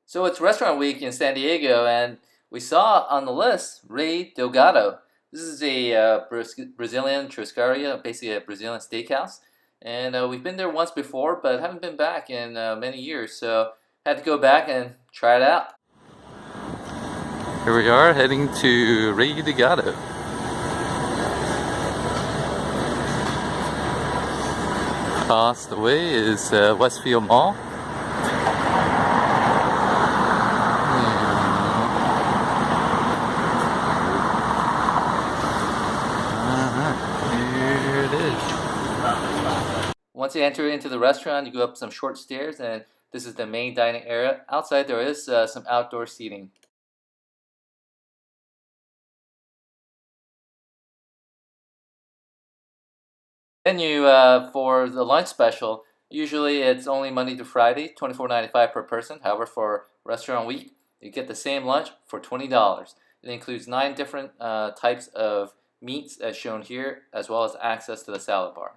So it's Restaurant Week in San Diego, and we saw on the list Rei do Gado. This is a Brazilian churrascaria, basically a Brazilian steakhouse. And we've been there once before, but haven't been back in many years, so had to go back and try it out. Here we are heading to Rei do Gado. Across the way is Westfield Mall. Here it is. Once you enter into the restaurant, you go up some short stairs, and this is the main dining area. Outside, there is some outdoor seating. Menu for the lunch special, usually it's only Monday to Friday, $24.95 per person. However, for Restaurant Week, you get the same lunch for $20. It includes 9 different types of meats as shown here, as well as access to the salad bar.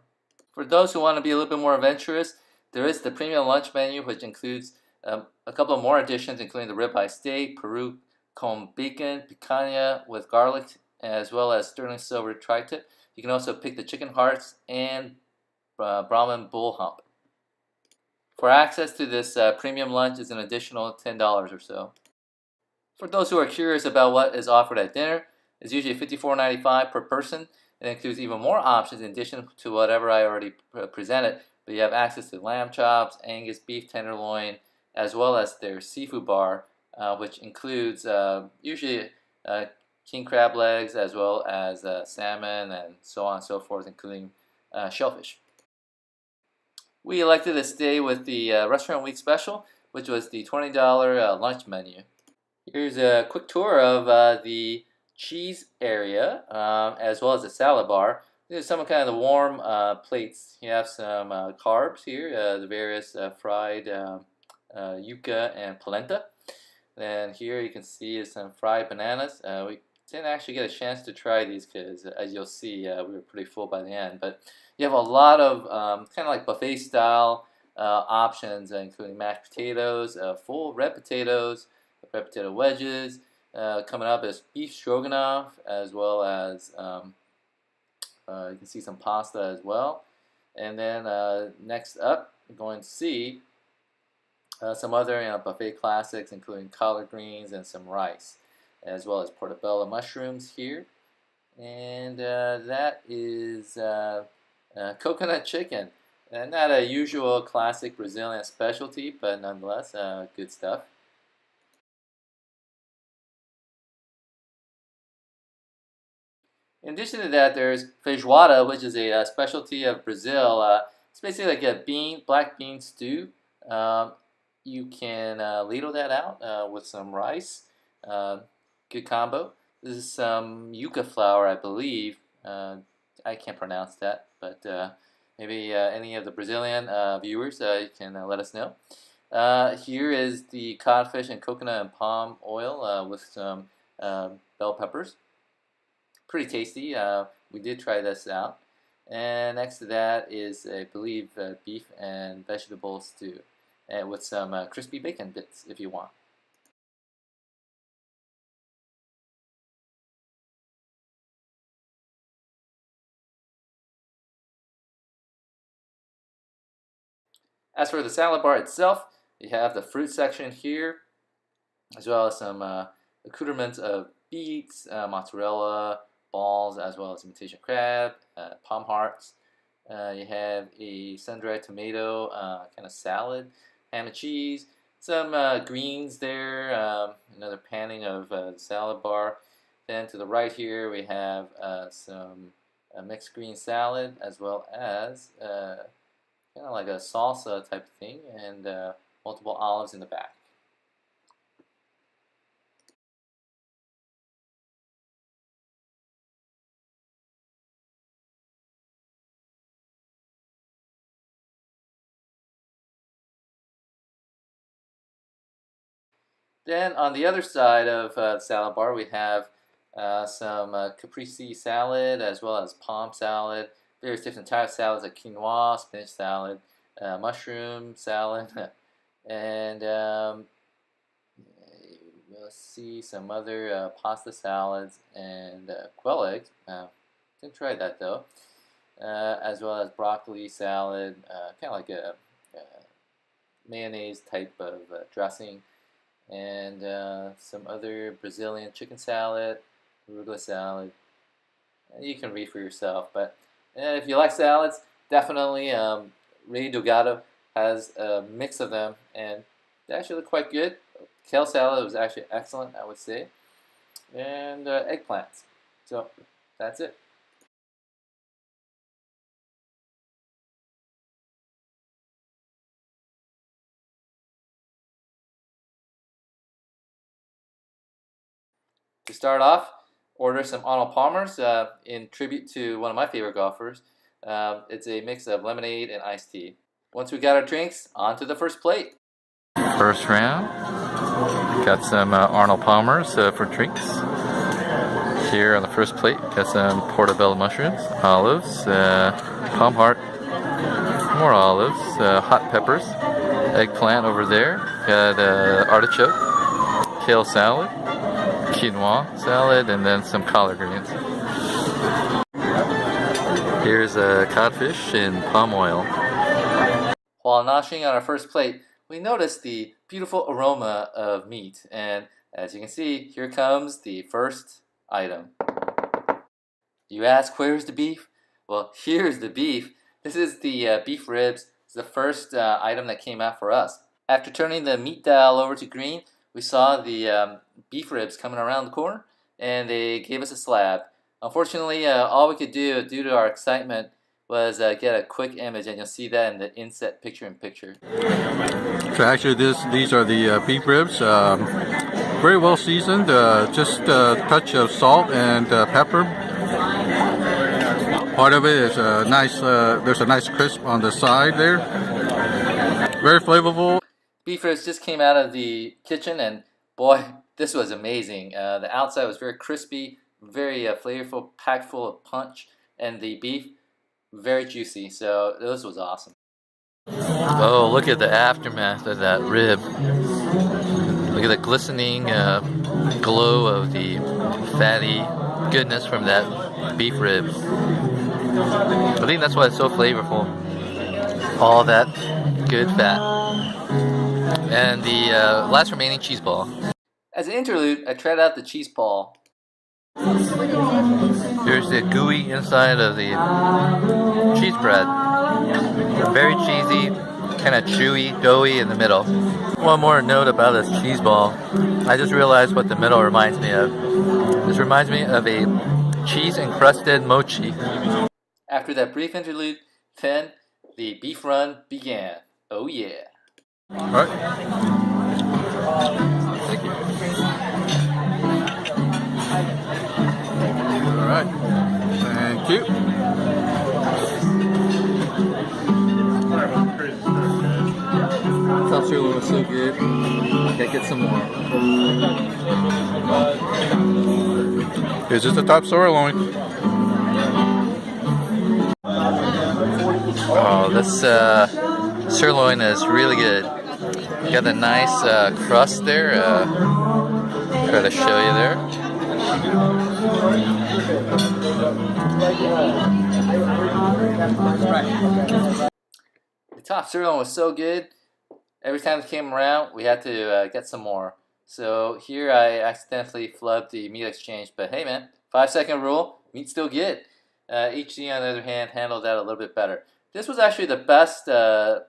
For those who want to be a little bit more adventurous, there is the premium lunch menu, which includes a couple of more additions, including the ribeye steak, Peru comb bacon, picanha with garlic, as well as sterling silver tri-tip. You can also pick the chicken hearts and Brahman bull hump. For access to this premium lunch is an additional $10 or so. For those who are curious about what is offered at dinner, it's usually $54.95 per person. It includes even more options in addition to whatever I already presented, but you have access to lamb chops, Angus beef tenderloin, as well as their seafood bar, which includes usually king crab legs, as well as salmon and so on and so forth, including shellfish. We elected to stay with the Restaurant Week special, which was the $20 lunch menu. Here's a quick tour of the cheese area, as well as the salad bar. These are some kind of the warm plates. You have some carbs here, the various fried yuca and polenta. Then here you can see some fried bananas. We didn't actually get a chance to try these because, as you'll see, we were pretty full by the end. But you have a lot of kind of like buffet style options, including mashed potatoes, full red potatoes, red potato wedges. Coming up is beef stroganoff, as well as you can see some pasta as well. And then next up, we're going to see some other buffet classics, including collard greens and some rice, as well as portobello mushrooms here. And that is coconut chicken. Not a usual classic Brazilian specialty, but nonetheless, good stuff. In addition to that, there's feijoada, which is a specialty of Brazil. It's basically like a black bean stew. You can ladle that out with some rice. Good combo. This is some yuca flour, I believe. I can't pronounce that, but maybe any of the Brazilian viewers can let us know. Here is the codfish and coconut and palm oil with some bell peppers. Pretty tasty. We did try this out. And next to that is, I believe, beef and vegetable stew, with some crispy bacon bits if you want. As for the salad bar itself, you have the fruit section here, as well as some accoutrements of beets, mozzarella, balls, as well as imitation crab, palm hearts. You have a sun-dried tomato kind of salad, ham and cheese, some greens there, another panning of the salad bar. Then to the right here we have some mixed green salad, as well as kind of like a salsa type of thing, and multiple olives in the back. Then on the other side of the salad bar, we have some caprese salad, as well as palm salad, various different types of salads like quinoa, spinach salad, mushroom salad, and you'll see some other pasta salads and quail eggs. Didn't try that though. As well as broccoli salad, kind of like a mayonnaise type of dressing, and some other Brazilian chicken salad, arugula salad. You can read for yourself, but if you like salads, definitely Gado has a mix of them, and they actually look quite good. Kale salad was actually excellent, I would say, and eggplants. So that's it. To start off, order some Arnold Palmer's in tribute to one of my favorite golfers. It's a mix of lemonade and iced tea. Once we got our drinks, on to the first plate. First round, got some Arnold Palmer's for drinks. Here on the first plate, got some portobello mushrooms, olives, palm heart, more olives, hot peppers, eggplant over there, got artichoke, kale salad, quinoa salad, and then some collard greens. Here's a codfish in palm oil. While noshing on our first plate, we noticed the beautiful aroma of meat, and as you can see, here comes the first item. You ask, where's the beef? Well, here's the beef. This is the beef ribs. It's the first item that came out for us. After turning the meat dial over to green, we saw the beef ribs coming around the corner, and they gave us a slab. Unfortunately, all we could do, due to our excitement, was get a quick image, and you'll see that in the inset picture-in-picture. So actually, these are the beef ribs, very well seasoned. Just a touch of salt and pepper. Part of it is nice. There's a nice crisp on the side there. Very flavorful. Beef ribs just came out of the kitchen, and boy, this was amazing. The outside was very crispy, very flavorful, packed full of punch, and the beef very juicy. So this was awesome. Oh, look at the aftermath of that rib. Look at the glistening glow of the fatty goodness from that beef rib. I think that's why it's so flavorful. All that good fat. And the last remaining cheese ball. As an interlude, I tried out the cheese ball. Here's the gooey inside of the cheese bread. Very cheesy, kind of chewy, doughy in the middle. One more note about this cheese ball. I just realized what the middle reminds me of. This reminds me of a cheese-encrusted mochi. After that brief interlude, then the beef run began. Oh yeah. All right. Thank you. All right. Thank you. Top sirloin was so good. Gotta get some more. Here's just the top sirloin. Oh, this sirloin is really good. You got the nice crust there. Try to show you there. The top sirloin was so good. Every time it came around, we had to get some more. So here I accidentally flubbed the meat exchange, but hey man, 5-second rule, meat's still good. HG on the other hand handled that a little bit better. This was actually the best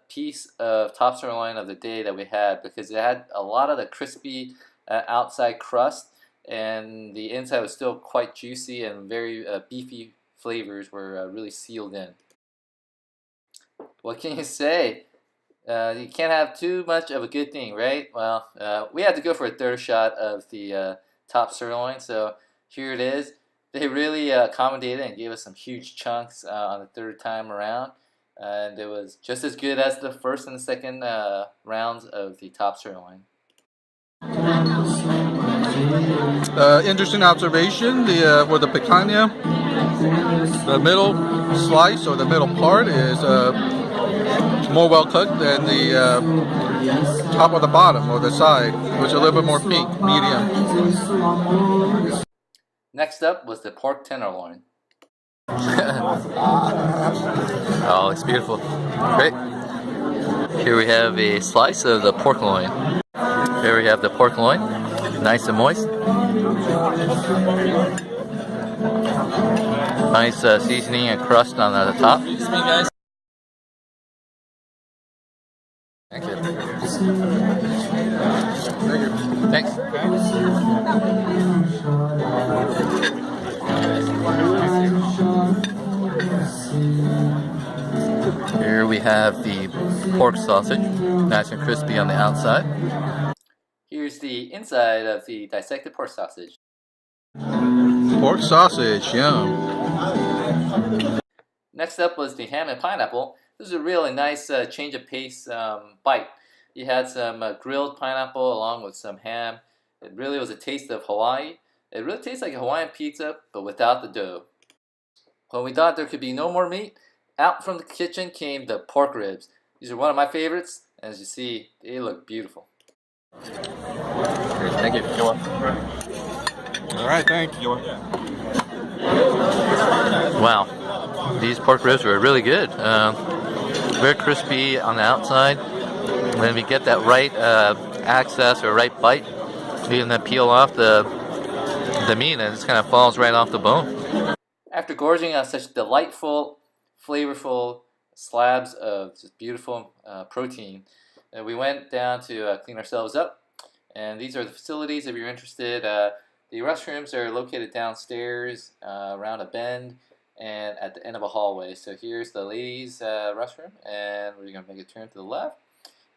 piece of top sirloin of the day that we had, because it had a lot of the crispy outside crust, and the inside was still quite juicy, and very beefy flavors were really sealed in. What can you say? You can't have too much of a good thing, right? Well, we had to go for a third shot of the top sirloin, so here it is. They really accommodated and gave us some huge chunks on the third time around, and it was just as good as the first and the second rounds of the top sirloin. Interesting observation. For the picanha, the middle slice or the middle part is more well cooked than the top or the bottom or the side, which is a little bit more pink, medium. Next up was the pork tenderloin. Oh, it's beautiful. Great. Here we have a slice of the pork loin. Here we have the pork loin, nice and moist. Nice seasoning and crust on the top. Excuse me, guys. Thank you. Thanks. Here we have the pork sausage, nice and crispy on the outside. Here's the inside of the dissected pork sausage. Pork sausage, yum. Next up was the ham and pineapple. This is a really nice change of pace bite. You had some grilled pineapple along with some ham. It really was a taste of Hawaii. It really tastes like a Hawaiian pizza, but without the dough. When we thought there could be no more meat, out from the kitchen came the pork ribs. These are one of my favorites, and as you see, they look beautiful. Thank you. You're welcome. All right, thank you. Wow, these pork ribs were really good. Very crispy on the outside. When we get that right access or right bite, we can then peel off the meat and it just kind of falls right off the bone. After gorging on such delightful, flavorful slabs of just beautiful protein, we went down to clean ourselves up. And these are the facilities if you're interested. The restrooms are located downstairs around a bend and at the end of a hallway. So here's the ladies' restroom, and we're going to make a turn to the left.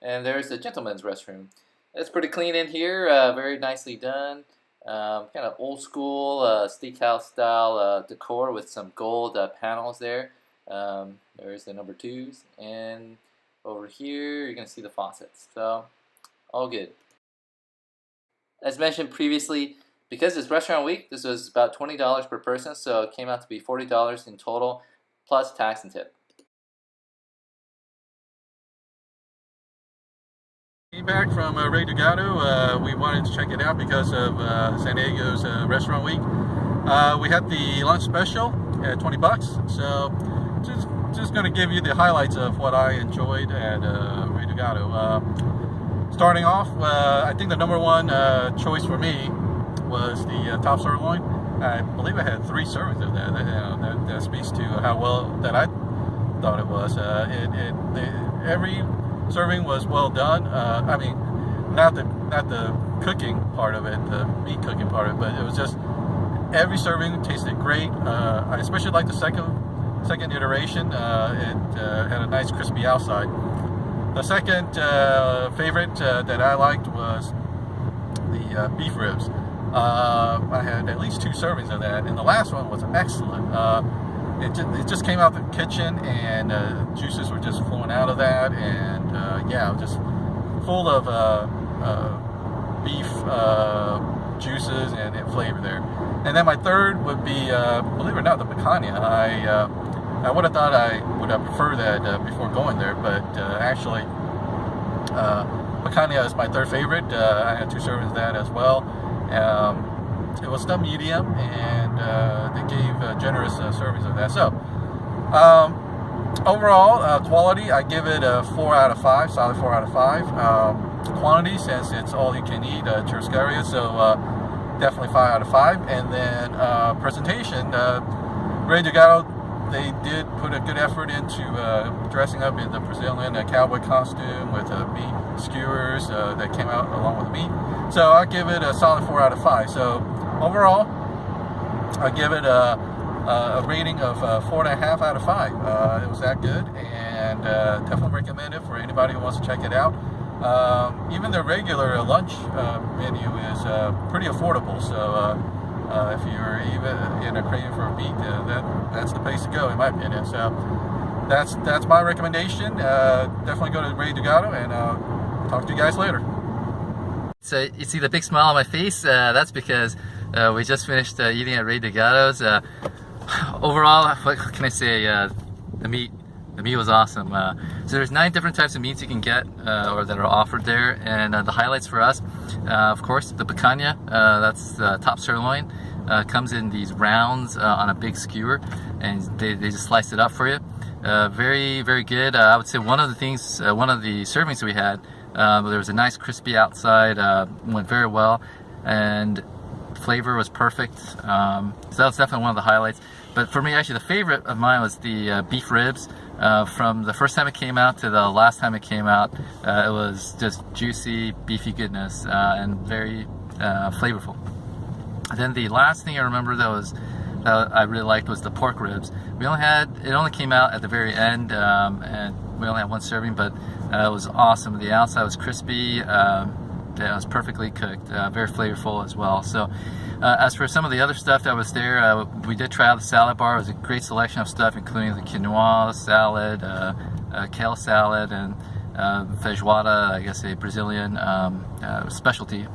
And there's the gentleman's restroom. It's pretty clean in here, very nicely done. Kind of old school steakhouse style decor with some gold panels there. There's the number 2s, and over here you're going to see the faucets. So all good. As mentioned previously, because it's restaurant week, this was about $20 per person, so it came out to be $40 in total, plus tax and tip. Came back from Gado. We wanted to check it out because of San Diego's restaurant week. We had the lunch special at $20, so just going to give you the highlights of what I enjoyed at Gado. Starting off, I think the number one choice for me was the top sirloin. I believe I had 3 servings of that. That speaks to how well that I thought it was. Every serving was well done. I mean, not the cooking part of it, the meat cooking part of it, but it was just every serving tasted great. I especially liked the second iteration. It had a nice crispy outside. The second favorite that I liked was the beef ribs. I had at least 2 servings of that, and the last one was excellent. It just came out the kitchen, and juices were just flowing out of that, and yeah, just full of beef juices and flavor there. And then my third would be, believe it or not, the picanha. I would have thought I would have preferred that before going there, but actually, picanha is my third favorite. I had 2 servings of that as well. It was done medium, and they gave generous servings of that. So, overall, quality, I give it a 4 out of 5, solid 4 out of 5. Quantity, since it's all you can eat, churrascaria, so definitely 5 out of 5. And then presentation, Gado, they did put a good effort into dressing up in the Brazilian cowboy costume with meat skewers that came out along with the meat. So I give it a solid 4 out of 5. So overall, I give it a rating of 4.5 out of 5. It was that good, and definitely recommend it for anybody who wants to check it out. Even the regular lunch menu is pretty affordable. So if you're even in a craving for meat, that's the place to go, in my opinion. So that's my recommendation. Definitely go to Gado, and talk to you guys later. So you see the big smile on my face? That's because we just finished eating at Gado's. Overall, what can I say? The meat The meat was awesome. So there's 9 different types of meats you can get or that are offered there, and the highlights for us, of course, the picanha. That's the top sirloin. Comes in these rounds on a big skewer, and they just slice it up for you. Very, very good. I would say one of the servings that we had, there was a nice crispy outside, went very well, and flavor was perfect. So that was definitely one of the highlights. But for me, actually, the favorite of mine was the beef ribs. From the first time it came out to the last time it came out, it was just juicy, beefy goodness, and very flavorful. And then the last thing I remember that I really liked was the pork ribs. It only came out at the very end, and we only had 1 serving, but it was awesome. The outside was crispy. It was perfectly cooked, very flavorful as well. So as for some of the other stuff that was there, we did try out the salad bar. It was a great selection of stuff, including the quinoa salad, kale salad, and feijoada, I guess a Brazilian specialty.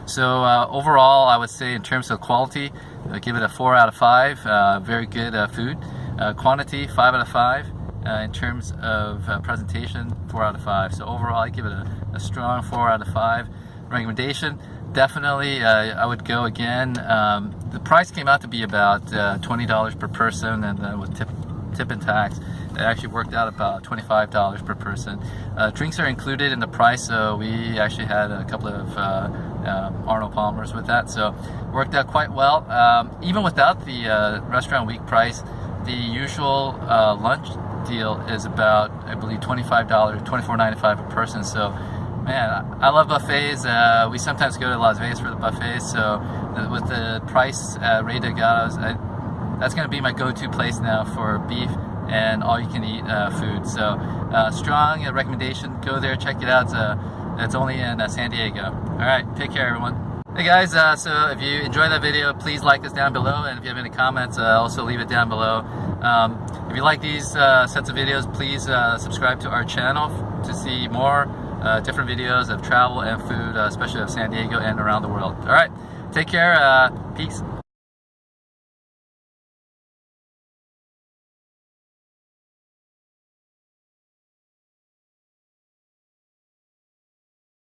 So overall, I would say in terms of quality, I give it a 4 out of 5. Very good food. Quantity, 5 out of 5. In terms of presentation, 4 out of 5. So overall, I give it a strong 4 out of 5. Recommendation, definitely I would go again. The price came out to be about $20 per person, and with tip and tax, it actually worked out about $25 per person. Drinks are included in the price, so we actually had a couple of Arnold Palmers with that, so worked out quite well. Even without the restaurant week price, the usual lunch deal is about, I believe, $25, $24.95 a person. So man, I love buffets. We sometimes go to Las Vegas for the buffets, so with the price at Gado's, that's going to be my go-to place now for beef and all-you-can-eat food. So strong recommendation. Go there, check it out. It's only in San Diego. All right, take care, everyone. Hey guys, so if you enjoyed that video, please like us down below, and if you have any comments, also leave it down below. If you like these sets of videos, please subscribe to our channel to see more different videos of travel and food, especially of San Diego and around the world. All right, take care. Peace.